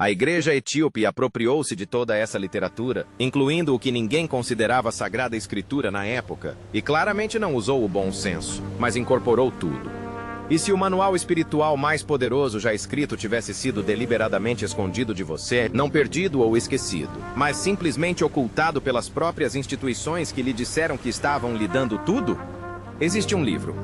A igreja etíope apropriou-se de toda essa literatura, incluindo o que ninguém considerava sagrada escritura na época, e claramente não usou o bom senso, mas incorporou tudo. E se o manual espiritual mais poderoso já escrito tivesse sido deliberadamente escondido de você, não perdido ou esquecido, mas simplesmente ocultado pelas próprias instituições que lhe disseram que estavam lhe dando tudo? Existe um livro.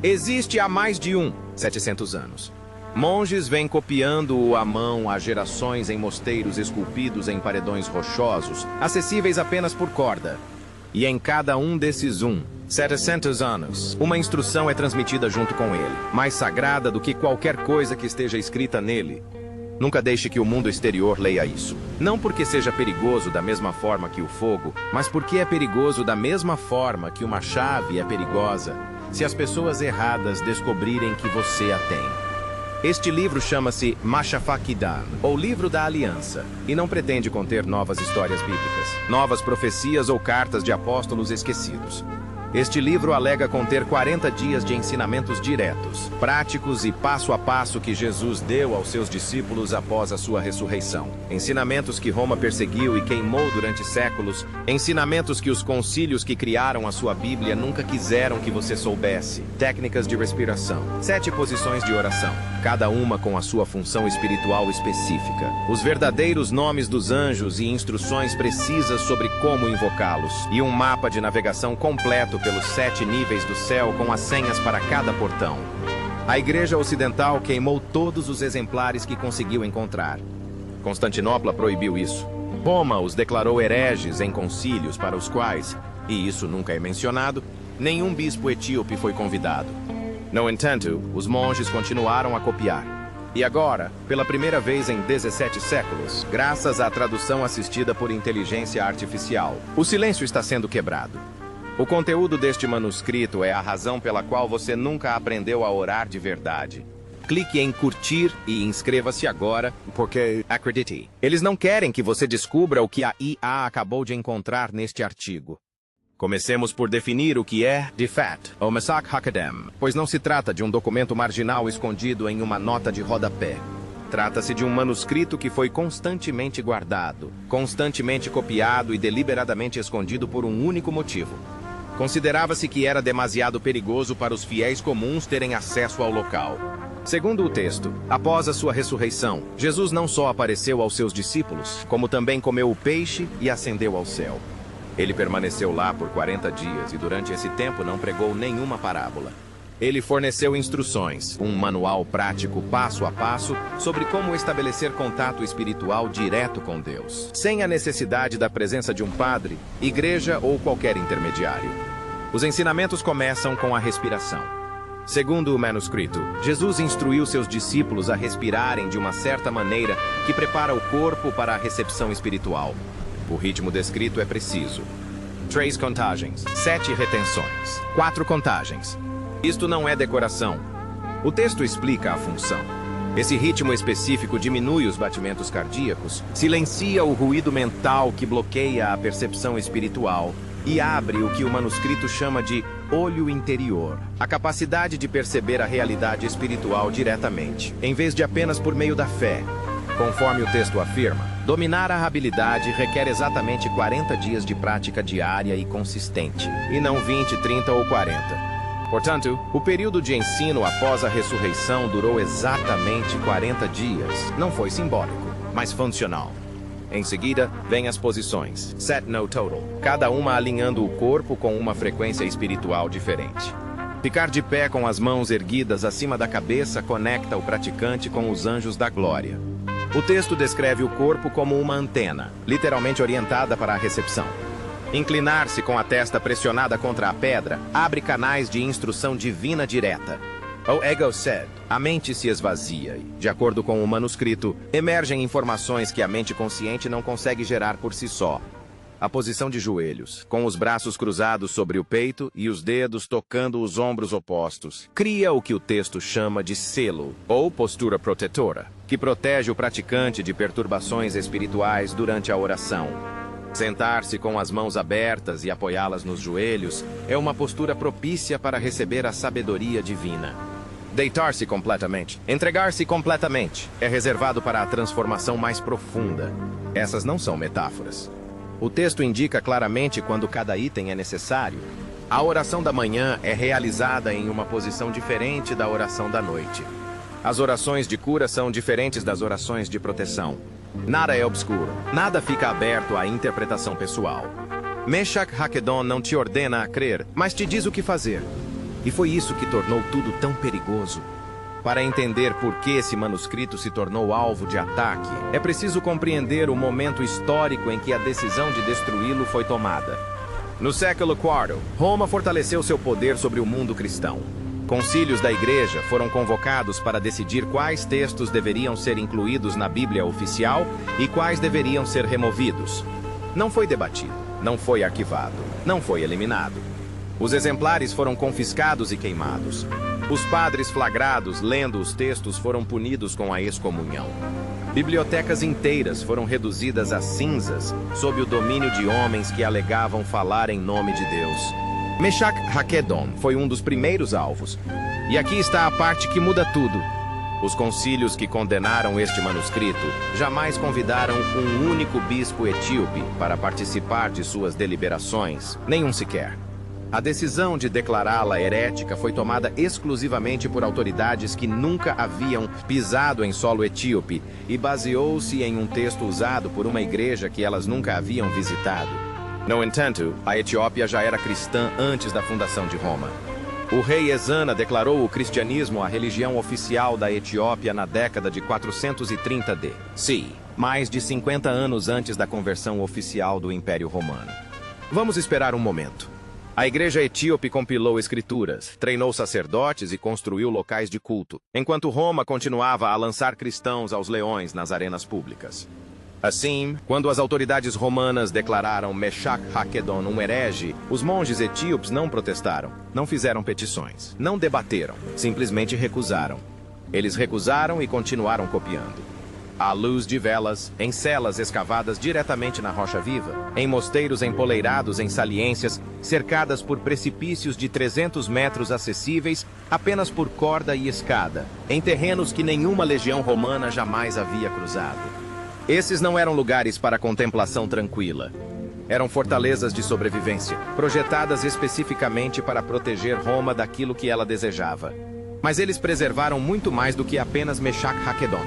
Existe há mais de 700 anos. Monges vêm copiando-o à mão há gerações em mosteiros esculpidos em paredões rochosos, acessíveis apenas por corda. E em cada um desses 700 anos, uma instrução é transmitida junto com ele, mais sagrada do que qualquer coisa que esteja escrita nele. Nunca deixe que o mundo exterior leia isso. Não porque seja perigoso da mesma forma que o fogo, mas porque é perigoso da mesma forma que uma chave é perigosa, se as pessoas erradas descobrirem que você a tem. Este livro chama-se Mashafakidan, ou Livro da Aliança, e não pretende conter novas histórias bíblicas, novas profecias ou cartas de apóstolos esquecidos. Este livro alega conter 40 dias de ensinamentos diretos, práticos e passo a passo que Jesus deu aos seus discípulos após a sua ressurreição. Ensinamentos que Roma perseguiu e queimou durante séculos, ensinamentos que os concílios que criaram a sua Bíblia nunca quiseram que você soubesse. Técnicas de respiração, 7 posições de oração, cada uma com a sua função espiritual específica. Os verdadeiros nomes dos anjos e instruções precisas sobre como invocá-los, e um mapa de navegação completo pelos 7 níveis do céu com as senhas para cada portão. A Igreja Ocidental queimou todos os exemplares que conseguiu encontrar. Constantinopla proibiu isso. Roma os declarou hereges em concílios para os quais, e isso nunca é mencionado, nenhum bispo etíope foi convidado. No entanto, os monges continuaram a copiar. E agora, pela primeira vez em 17 séculos, graças à tradução assistida por inteligência artificial, o silêncio está sendo quebrado. O conteúdo deste manuscrito é a razão pela qual você nunca aprendeu a orar de verdade. Clique em curtir e inscreva-se agora, porque, acredite, eles não querem que você descubra o que a IA acabou de encontrar neste artigo. Comecemos por definir o que é, de fato, o Masach HaKadim, pois não se trata de um documento marginal escondido em uma nota de rodapé. Trata-se de um manuscrito que foi constantemente guardado, constantemente copiado e deliberadamente escondido por um único motivo. Considerava-se que era demasiado perigoso para os fiéis comuns terem acesso ao local. Segundo o texto, após a sua ressurreição, Jesus não só apareceu aos seus discípulos, como também comeu o peixe e ascendeu ao céu. Ele permaneceu lá por 40 dias e durante esse tempo não pregou nenhuma parábola. Ele forneceu instruções, um manual prático passo a passo sobre como estabelecer contato espiritual direto com Deus, sem a necessidade da presença de um padre, igreja ou qualquer intermediário. Os ensinamentos começam com a respiração. Segundo o manuscrito, Jesus instruiu seus discípulos a respirarem de uma certa maneira que prepara o corpo para a recepção espiritual. O ritmo descrito é preciso. 3 contagens, 7 retenções, 4 contagens. Isto não é decoração. O texto explica a função. Esse ritmo específico diminui os batimentos cardíacos, silencia o ruído mental que bloqueia a percepção espiritual e abre o que o manuscrito chama de olho interior, a capacidade de perceber a realidade espiritual diretamente, em vez de apenas por meio da fé. Conforme o texto afirma, dominar a habilidade requer exatamente 40 dias de prática diária e consistente, e não 20, 30 ou 40. Portanto, o período de ensino após a ressurreição durou exatamente 40 dias. Não foi simbólico, mas funcional. Em seguida, vêm as posições, set no total, cada uma alinhando o corpo com uma frequência espiritual diferente. Ficar de pé com as mãos erguidas acima da cabeça conecta o praticante com os anjos da glória. O texto descreve o corpo como uma antena, literalmente orientada para a recepção. Inclinar-se com a testa pressionada contra a pedra abre canais de instrução divina direta. O ego said, a mente se esvazia e, de acordo com o manuscrito, emergem informações que a mente consciente não consegue gerar por si só. A posição de joelhos, com os braços cruzados sobre o peito e os dedos tocando os ombros opostos, cria o que o texto chama de selo, ou postura protetora, que protege o praticante de perturbações espirituais durante a oração. Sentar-se com as mãos abertas e apoiá-las nos joelhos é uma postura propícia para receber a sabedoria divina. Deitar-se completamente, entregar-se completamente, é reservado para a transformação mais profunda. Essas não são metáforas. O texto indica claramente quando cada item é necessário. A oração da manhã é realizada em uma posição diferente da oração da noite. As orações de cura são diferentes das orações de proteção. Nada é obscuro, nada fica aberto à interpretação pessoal. Meshach Hakedon não te ordena a crer, mas te diz o que fazer. E foi isso que tornou tudo tão perigoso. Para entender por que esse manuscrito se tornou alvo de ataque, é preciso compreender o momento histórico em que a decisão de destruí-lo foi tomada. No século IV, Roma fortaleceu seu poder sobre o mundo cristão. Concílios da Igreja foram convocados para decidir quais textos deveriam ser incluídos na Bíblia oficial e quais deveriam ser removidos. Não foi debatido, não foi arquivado, não foi eliminado. Os exemplares foram confiscados e queimados. Os padres flagrados lendo os textos foram punidos com a excomunhão. Bibliotecas inteiras foram reduzidas a cinzas sob o domínio de homens que alegavam falar em nome de Deus. Meshach Hakedon foi um dos primeiros alvos. E aqui está a parte que muda tudo. Os concílios que condenaram este manuscrito jamais convidaram um único bispo etíope para participar de suas deliberações, nenhum sequer. A decisão de declará-la herética foi tomada exclusivamente por autoridades que nunca haviam pisado em solo etíope e baseou-se em um texto usado por uma igreja que elas nunca haviam visitado. No entanto, a Etiópia já era cristã antes da fundação de Roma. O rei Ezana declarou o cristianismo a religião oficial da Etiópia na década de 430 d.C., mais de 50 anos antes da conversão oficial do Império Romano. Vamos esperar um momento. A igreja etíope compilou escrituras, treinou sacerdotes e construiu locais de culto, enquanto Roma continuava a lançar cristãos aos leões nas arenas públicas. Assim, quando as autoridades romanas declararam Meshach Hakedon um herege, os monges etíopes não protestaram, não fizeram petições, não debateram, simplesmente recusaram. Eles recusaram e continuaram copiando. À luz de velas, em celas escavadas diretamente na rocha viva, em mosteiros empoleirados em saliências, cercadas por precipícios de 300 metros acessíveis apenas por corda e escada, em terrenos que nenhuma legião romana jamais havia cruzado. Esses não eram lugares para contemplação tranquila. Eram fortalezas de sobrevivência, projetadas especificamente para proteger Roma daquilo que ela desejava. Mas eles preservaram muito mais do que apenas Meshach Hakedon.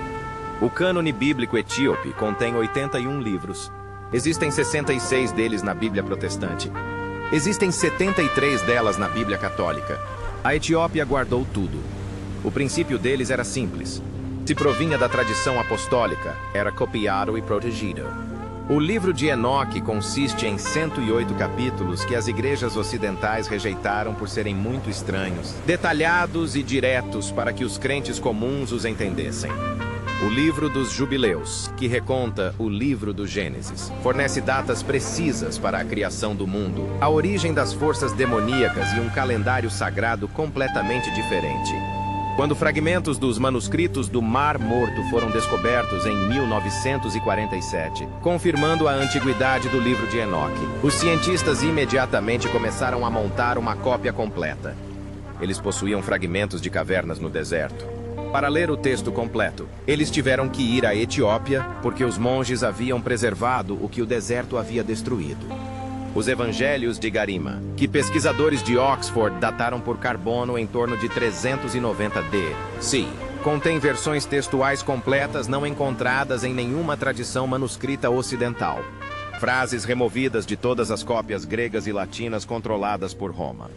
O cânone bíblico etíope contém 81 livros. Existem 66 deles na Bíblia protestante. Existem 73 delas na Bíblia católica. A Etiópia guardou tudo. O princípio deles era simples. Se provinha da tradição apostólica, era copiado e protegido. O livro de Enoque consiste em 108 capítulos que as igrejas ocidentais rejeitaram por serem muito estranhos, detalhados e diretos para que os crentes comuns os entendessem. O livro dos Jubileus, que reconta o livro do Gênesis, fornece datas precisas para a criação do mundo, a origem das forças demoníacas e um calendário sagrado completamente diferente. Quando fragmentos dos manuscritos do Mar Morto foram descobertos em 1947, confirmando a antiguidade do livro de Enoque, os cientistas imediatamente começaram a montar uma cópia completa. Eles possuíam fragmentos de cavernas no deserto. Para ler o texto completo, eles tiveram que ir à Etiópia, porque os monges haviam preservado o que o deserto havia destruído. Os Evangelhos de Garima, que pesquisadores de Oxford dataram por carbono em torno de 390 d.C., contém versões textuais completas não encontradas em nenhuma tradição manuscrita ocidental. Frases removidas de todas as cópias gregas e latinas controladas por Roma.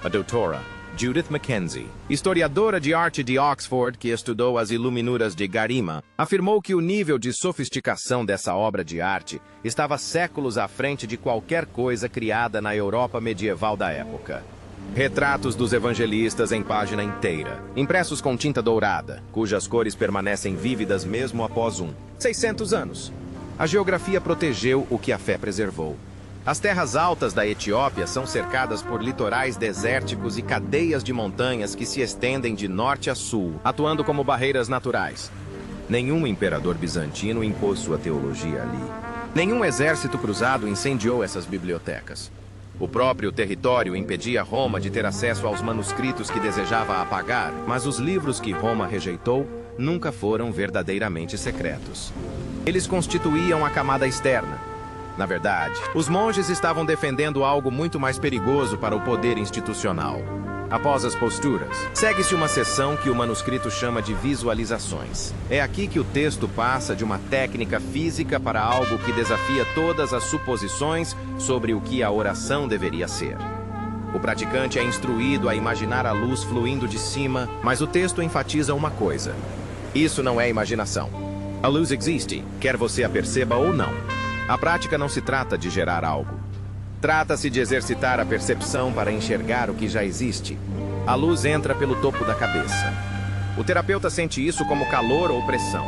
A doutora Judith Mackenzie, historiadora de arte de Oxford que estudou as iluminuras de Garima, afirmou que o nível de sofisticação dessa obra de arte estava séculos à frente de qualquer coisa criada na Europa medieval da época. Retratos dos evangelistas em página inteira, impressos com tinta dourada, cujas cores permanecem vívidas mesmo após 600 anos. A geografia protegeu o que a fé preservou. As terras altas da Etiópia são cercadas por litorais desérticos e cadeias de montanhas que se estendem de norte a sul, atuando como barreiras naturais. Nenhum imperador bizantino impôs sua teologia ali. Nenhum exército cruzado incendiou essas bibliotecas. O próprio território impedia Roma de ter acesso aos manuscritos que desejava apagar, mas os livros que Roma rejeitou nunca foram verdadeiramente secretos. Eles constituíam a camada externa. Na verdade, os monges estavam defendendo algo muito mais perigoso para o poder institucional. Após as posturas, segue-se uma seção que o manuscrito chama de visualizações. É aqui que o texto passa de uma técnica física para algo que desafia todas as suposições sobre o que a oração deveria ser. O praticante é instruído a imaginar a luz fluindo de cima, mas o texto enfatiza uma coisa: isso não é imaginação. A luz existe, quer você a perceba ou não. A prática não se trata de gerar algo. Trata-se de exercitar a percepção para enxergar o que já existe. A luz entra pelo topo da cabeça. O terapeuta sente isso como calor ou pressão.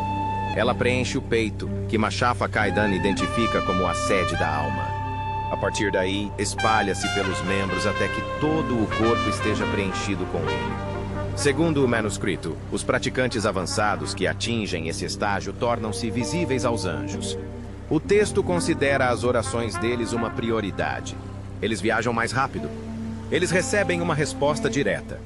Ela preenche o peito, que Machafa Kaidan identifica como a sede da alma. A partir daí, espalha-se pelos membros até que todo o corpo esteja preenchido com ele. Segundo o manuscrito, os praticantes avançados que atingem esse estágio tornam-se visíveis aos anjos. O texto considera as orações deles uma prioridade. Eles viajam mais rápido. Eles recebem uma resposta direta.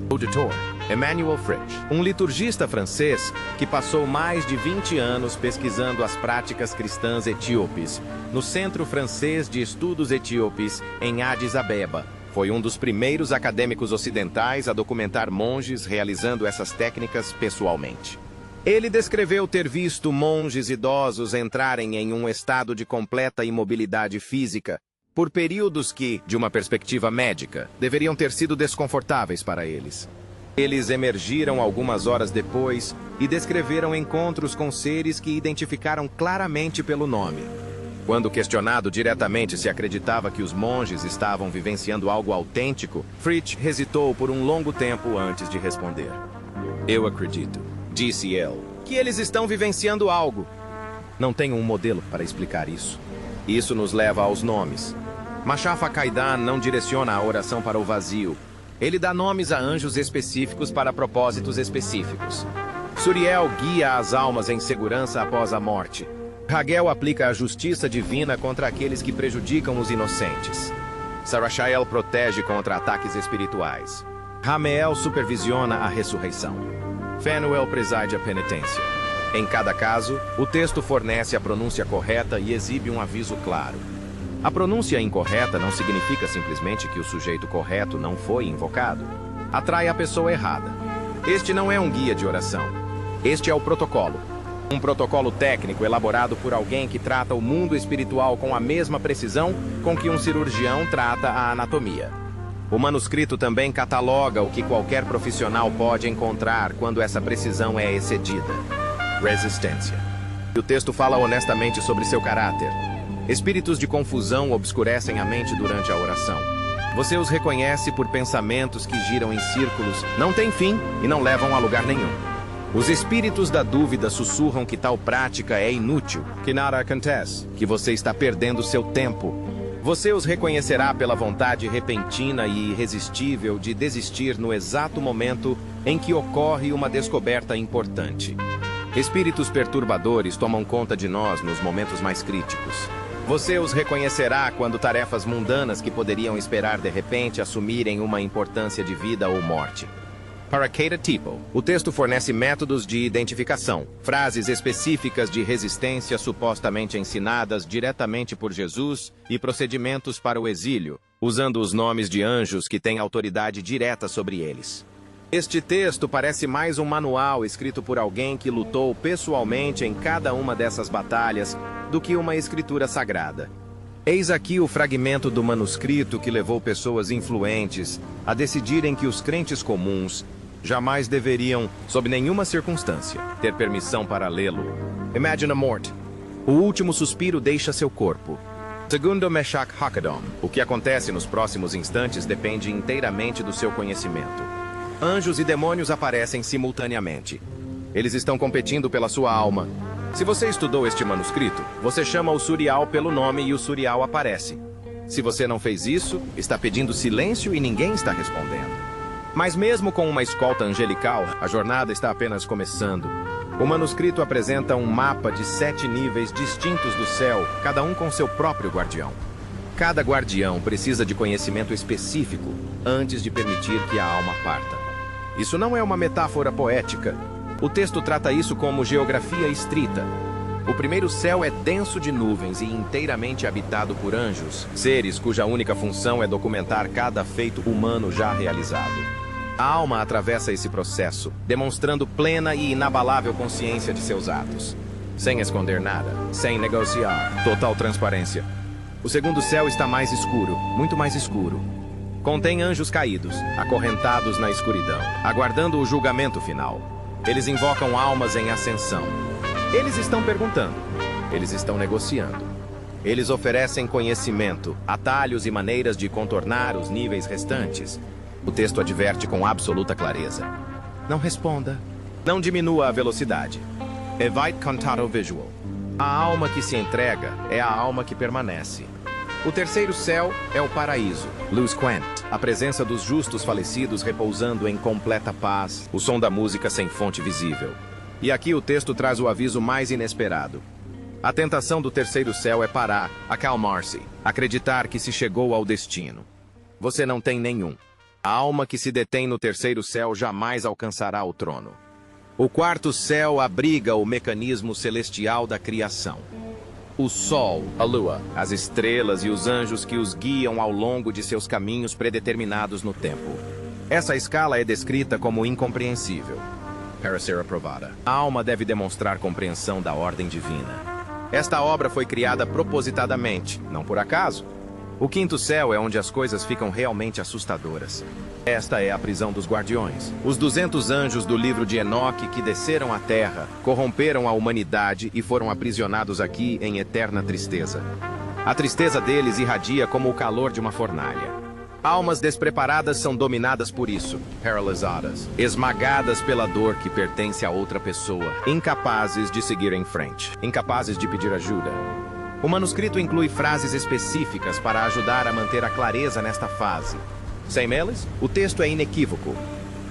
Auditor Emmanuel Fritsch, um liturgista francês que passou mais de 20 anos pesquisando as práticas cristãs etíopes no Centro Francês de Estudos Etíopes, em Addis Abeba, foi um dos primeiros acadêmicos ocidentais a documentar monges realizando essas técnicas pessoalmente. Ele descreveu ter visto monges idosos entrarem em um estado de completa imobilidade física por períodos que, de uma perspectiva médica, deveriam ter sido desconfortáveis para eles. Eles emergiram algumas horas depois e descreveram encontros com seres que identificaram claramente pelo nome. Quando questionado diretamente se acreditava que os monges estavam vivenciando algo autêntico, Fritsch hesitou por um longo tempo antes de responder. Eu acredito, disse ele, que eles estão vivenciando algo. Não tenho um modelo para explicar isso. Isso nos leva aos nomes. Machafa Kaidan não direciona a oração para o vazio. Ele dá nomes a anjos específicos para propósitos específicos. Suriel guia as almas em segurança após a morte. Hagel aplica a justiça divina contra aqueles que prejudicam os inocentes. Sarashael protege contra ataques espirituais. Rameel supervisiona a ressurreição. Phanuel preside a penitência. Em cada caso, o texto fornece a pronúncia correta e exibe um aviso claro. A pronúncia incorreta não significa simplesmente que o sujeito correto não foi invocado. Atrai a pessoa errada. Este não é um guia de oração. Este é o protocolo. Um protocolo técnico elaborado por alguém que trata o mundo espiritual com a mesma precisão com que um cirurgião trata a anatomia. O manuscrito também cataloga o que qualquer profissional pode encontrar quando essa precisão é excedida. Resistência. E o texto fala honestamente sobre seu caráter. Espíritos de confusão obscurecem a mente durante a oração. Você os reconhece por pensamentos que giram em círculos, não têm fim e não levam a lugar nenhum. Os espíritos da dúvida sussurram que tal prática é inútil, que nada acontece, que você está perdendo seu tempo. Você os reconhecerá pela vontade repentina e irresistível de desistir no exato momento em que ocorre uma descoberta importante. Espíritos perturbadores tomam conta de nós nos momentos mais críticos. Você os reconhecerá quando tarefas mundanas que poderiam esperar de repente assumirem uma importância de vida ou morte. Para Keita Tipo, o texto fornece métodos de identificação, frases específicas de resistência supostamente ensinadas diretamente por Jesus e procedimentos para o exílio, usando os nomes de anjos que têm autoridade direta sobre eles. Este texto parece mais um manual escrito por alguém que lutou pessoalmente em cada uma dessas batalhas do que uma escritura sagrada. Eis aqui o fragmento do manuscrito que levou pessoas influentes a decidirem que os crentes comuns jamais deveriam, sob nenhuma circunstância, ter permissão para lê-lo. Imagine a morte. O último suspiro deixa seu corpo. Segundo Meshach Hakadon, o que acontece nos próximos instantes depende inteiramente do seu conhecimento. Anjos e demônios aparecem simultaneamente. Eles estão competindo pela sua alma. Se você estudou este manuscrito, você chama o Surial pelo nome e o Surial aparece. Se você não fez isso, está pedindo silêncio e ninguém está respondendo. Mas mesmo com uma escolta angelical, a jornada está apenas começando. O manuscrito apresenta um mapa de 7 níveis distintos do céu, cada um com seu próprio guardião. Cada guardião precisa de conhecimento específico antes de permitir que a alma parta. Isso não é uma metáfora poética. O texto trata isso como geografia estrita. O primeiro céu é denso de nuvens e inteiramente habitado por anjos, seres cuja única função é documentar cada feito humano já realizado. A alma atravessa esse processo, demonstrando plena e inabalável consciência de seus atos. Sem esconder nada, sem negociar, total transparência. O segundo céu está mais escuro, muito mais escuro. Contém anjos caídos, acorrentados na escuridão, aguardando o julgamento final. Eles invocam almas em ascensão. Eles estão perguntando. Eles estão negociando. Eles oferecem conhecimento, atalhos e maneiras de contornar os níveis restantes. O texto adverte com absoluta clareza. Não responda. Não diminua a velocidade. Evite contato visual. A alma que se entrega é a alma que permanece. O terceiro céu é o paraíso, Luz Quent, a presença dos justos falecidos repousando em completa paz, o som da música sem fonte visível. E aqui o texto traz o aviso mais inesperado. A tentação do terceiro céu é parar, acalmar-se, acreditar que se chegou ao destino. Você não tem nenhum. A alma que se detém no terceiro céu jamais alcançará o trono. O quarto céu abriga o mecanismo celestial da criação. O sol, a lua, as estrelas e os anjos que os guiam ao longo de seus caminhos predeterminados no tempo. Essa escala é descrita como incompreensível. Para ser aprovada, a alma deve demonstrar compreensão da ordem divina. Esta obra foi criada propositadamente, não por acaso. O quinto céu é onde as coisas ficam realmente assustadoras. Esta é a prisão dos guardiões. Os 200 anjos do livro de Enoque que desceram à terra, corromperam a humanidade e foram aprisionados aqui em eterna tristeza. A tristeza deles irradia como o calor de uma fornalha. Almas despreparadas são dominadas por isso, paralisadas, esmagadas pela dor que pertence a outra pessoa, incapazes de seguir em frente, incapazes de pedir ajuda. O manuscrito inclui frases específicas para ajudar a manter a clareza nesta fase. Sem eles, o texto é inequívoco.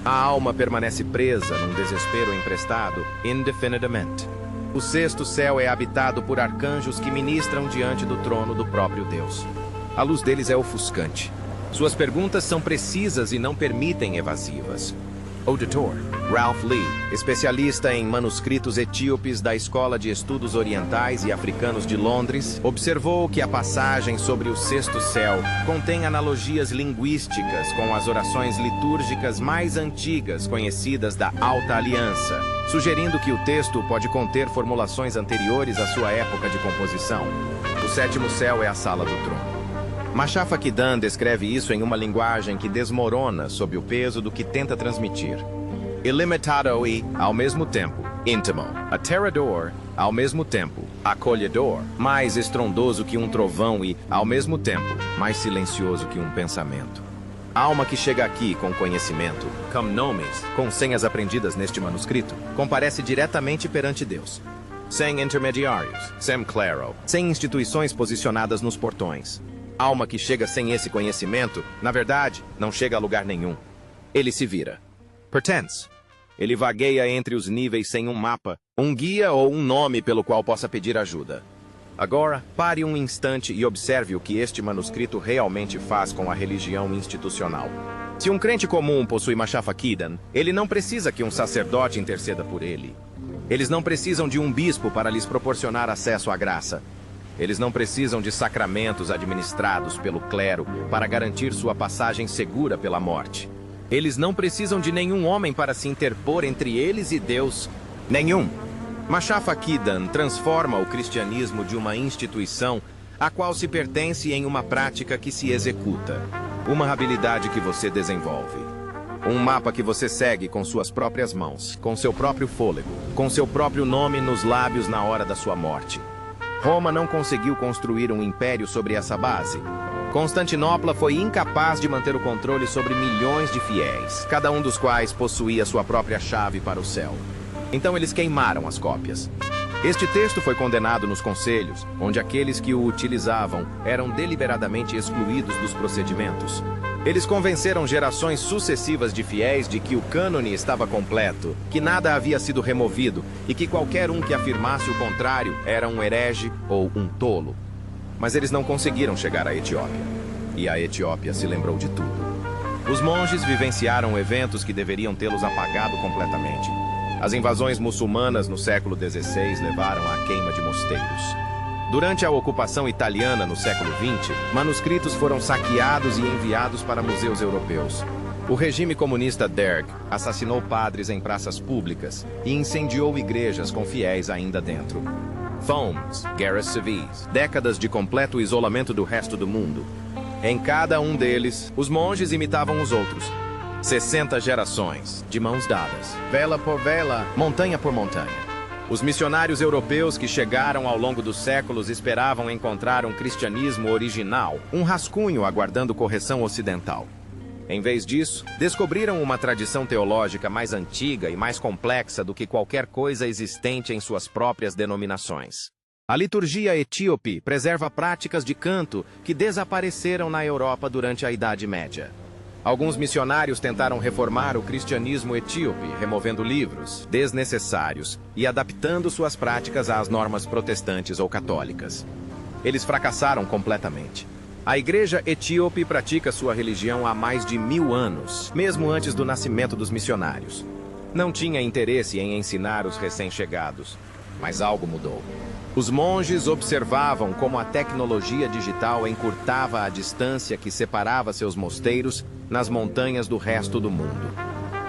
A alma permanece presa num desespero emprestado indefinidamente. O sexto céu é habitado por arcanjos que ministram diante do trono do próprio Deus. A luz deles é ofuscante. Suas perguntas são precisas e não permitem evasivas. Auditor, Ralph Lee, especialista em manuscritos etíopes da Escola de Estudos Orientais e Africanos de Londres, observou que a passagem sobre o sexto céu contém analogias linguísticas com as orações litúrgicas mais antigas conhecidas da Alta Aliança, sugerindo que o texto pode conter formulações anteriores à sua época de composição. O sétimo céu é a sala do trono. Machafa Kidan descreve isso em uma linguagem que desmorona sob o peso do que tenta transmitir. Ilimitado e, ao mesmo tempo, íntimo. Aterrador, ao mesmo tempo, acolhedor. Mais estrondoso que um trovão e, ao mesmo tempo, mais silencioso que um pensamento. A alma que chega aqui com conhecimento, com nomes, com senhas aprendidas neste manuscrito, comparece diretamente perante Deus. Sem intermediários, sem clero, sem instituições posicionadas nos portões. Alma que chega sem esse conhecimento, na verdade, não chega a lugar nenhum. Ele se vira. Pertence. Ele vagueia entre os níveis sem um mapa, um guia ou um nome pelo qual possa pedir ajuda. Agora, pare um instante e observe o que este manuscrito realmente faz com a religião institucional. Se um crente comum possui Machafa Kidan, ele não precisa que um sacerdote interceda por ele. Eles não precisam de um bispo para lhes proporcionar acesso à graça. Eles não precisam de sacramentos administrados pelo clero para garantir sua passagem segura pela morte. Eles não precisam de nenhum homem para se interpor entre eles e Deus. Nenhum. Machafa Kidan transforma o cristianismo de uma instituição a qual se pertence em uma prática que se executa. Uma habilidade que você desenvolve. Um mapa que você segue com suas próprias mãos, com seu próprio fôlego, com seu próprio nome nos lábios na hora da sua morte. Roma não conseguiu construir um império sobre essa base. Constantinopla foi incapaz de manter o controle sobre milhões de fiéis, cada um dos quais possuía sua própria chave para o céu. Então eles queimaram as cópias. Este texto foi condenado nos conselhos, onde aqueles que o utilizavam eram deliberadamente excluídos dos procedimentos. Eles convenceram gerações sucessivas de fiéis de que o cânone estava completo, que nada havia sido removido e que qualquer um que afirmasse o contrário era um herege ou um tolo. mas eles não conseguiram chegar à Etiópia. E a Etiópia se lembrou de tudo. Os monges vivenciaram eventos que deveriam tê-los apagado completamente. As invasões muçulmanas no século XVI levaram à queima de mosteiros. Durante a ocupação italiana no século XX, manuscritos foram saqueados e enviados para museus europeus. O regime comunista Derg assassinou padres em praças públicas e incendiou igrejas com fiéis ainda dentro. Fomes, guerras civis, décadas de completo isolamento do resto do mundo. Em cada um deles, os monges imitavam os outros. 60 gerações, de mãos dadas, vela por vela, montanha por montanha. Os missionários europeus que chegaram ao longo dos séculos esperavam encontrar um cristianismo original, um rascunho aguardando correção ocidental. Em vez disso, descobriram uma tradição teológica mais antiga e mais complexa do que qualquer coisa existente em suas próprias denominações. A liturgia etíope preserva práticas de canto que desapareceram na Europa durante a Idade Média. Alguns missionários tentaram reformar o cristianismo etíope, removendo livros desnecessários e adaptando suas práticas às normas protestantes ou católicas. Eles fracassaram completamente. A igreja etíope pratica sua religião há mais de 1000 anos, mesmo antes do nascimento dos missionários. Não tinha interesse em ensinar os recém-chegados, mas algo mudou. Os monges observavam como a tecnologia digital encurtava a distância que separava seus mosteiros nas montanhas do resto do mundo.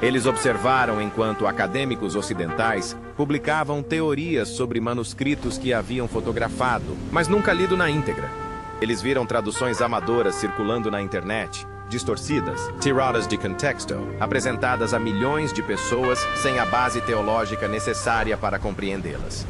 Eles observaram enquanto acadêmicos ocidentais publicavam teorias sobre manuscritos que haviam fotografado, mas nunca lido na íntegra. Eles viram traduções amadoras circulando na internet, distorcidas, tiradas de contexto, apresentadas a milhões de pessoas sem a base teológica necessária para compreendê-las.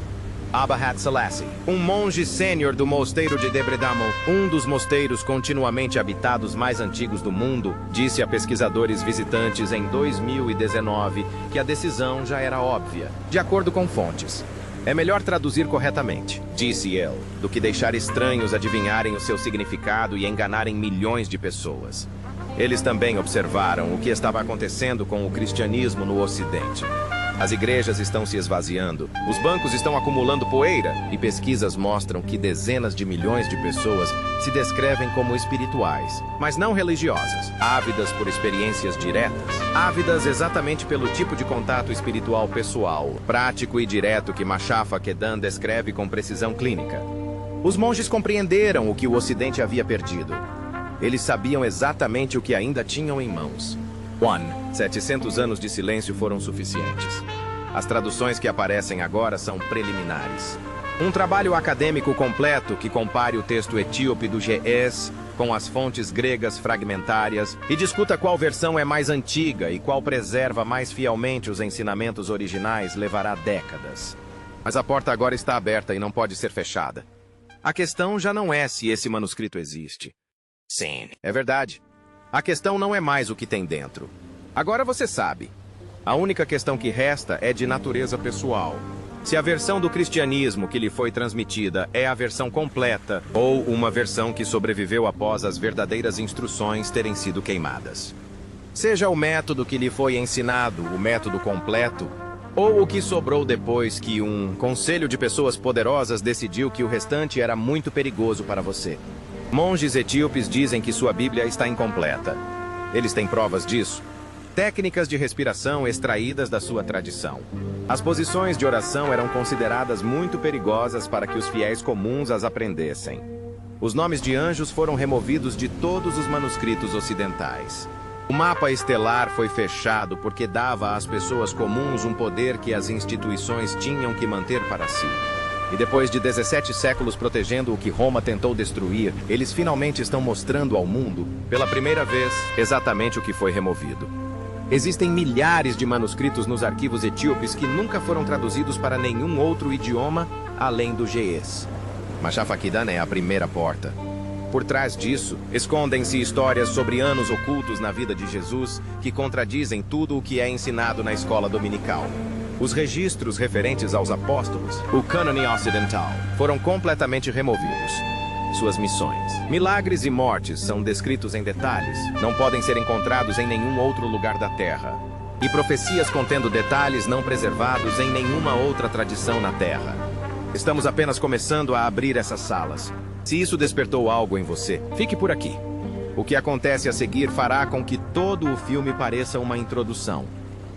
Abba Hatselassie, um monge sênior do mosteiro de Debre Damo, um dos mosteiros continuamente habitados mais antigos do mundo, disse a pesquisadores visitantes em 2019 que a decisão já era óbvia, de acordo com fontes. É melhor traduzir corretamente, disse ele, do que deixar estranhos adivinharem o seu significado e enganarem milhões de pessoas. Eles também observaram o que estava acontecendo com o cristianismo no Ocidente. As igrejas estão se esvaziando, os bancos estão acumulando poeira e pesquisas mostram que dezenas de milhões de pessoas se descrevem como espirituais, mas não religiosas, ávidas por experiências diretas, ávidas exatamente pelo tipo de contato espiritual pessoal, prático e direto que Machafa Kedan descreve com precisão clínica. Os monges compreenderam o que o Ocidente havia perdido. Eles sabiam exatamente o que ainda tinham em mãos. 700 anos de silêncio foram suficientes. As traduções que aparecem agora são preliminares. Um trabalho acadêmico completo que compare o texto etíope do GES com as fontes gregas fragmentárias e discuta qual versão é mais antiga e qual preserva mais fielmente os ensinamentos originais levará décadas. Mas a porta agora está aberta e não pode ser fechada. A questão já não é se esse manuscrito existe. Sim, é verdade. A questão não é mais o que tem dentro. Agora você sabe. A única questão que resta é de natureza pessoal. Se a versão do cristianismo que lhe foi transmitida é a versão completa ou uma versão que sobreviveu após as verdadeiras instruções terem sido queimadas. Seja o método que lhe foi ensinado o método completo, ou o que sobrou depois que um conselho de pessoas poderosas decidiu que o restante era muito perigoso para você. Monges etíopes dizem que sua Bíblia está incompleta. Eles têm provas disso. Técnicas de respiração extraídas da sua tradição. As posições de oração eram consideradas muito perigosas para que os fiéis comuns as aprendessem. Os nomes de anjos foram removidos de todos os manuscritos ocidentais. O mapa estelar foi fechado porque dava às pessoas comuns um poder que as instituições tinham que manter para si. E depois de 17 séculos protegendo o que Roma tentou destruir, eles finalmente estão mostrando ao mundo, pela primeira vez, exatamente o que foi removido. Existem milhares de manuscritos nos arquivos etíopes que nunca foram traduzidos para nenhum outro idioma além do GES. Machafa Kedan é a primeira porta. Por trás disso, escondem-se histórias sobre anos ocultos na vida de Jesus que contradizem tudo o que é ensinado na escola dominical. Os registros referentes aos apóstolos, o cânone ocidental, foram completamente removidos. Suas missões, milagres e mortes são descritos em detalhes, não podem ser encontrados em nenhum outro lugar da Terra. E profecias contendo detalhes não preservados em nenhuma outra tradição na Terra. Estamos apenas começando a abrir essas salas. Se isso despertou algo em você, fique por aqui. O que acontece a seguir fará com que todo o filme pareça uma introdução.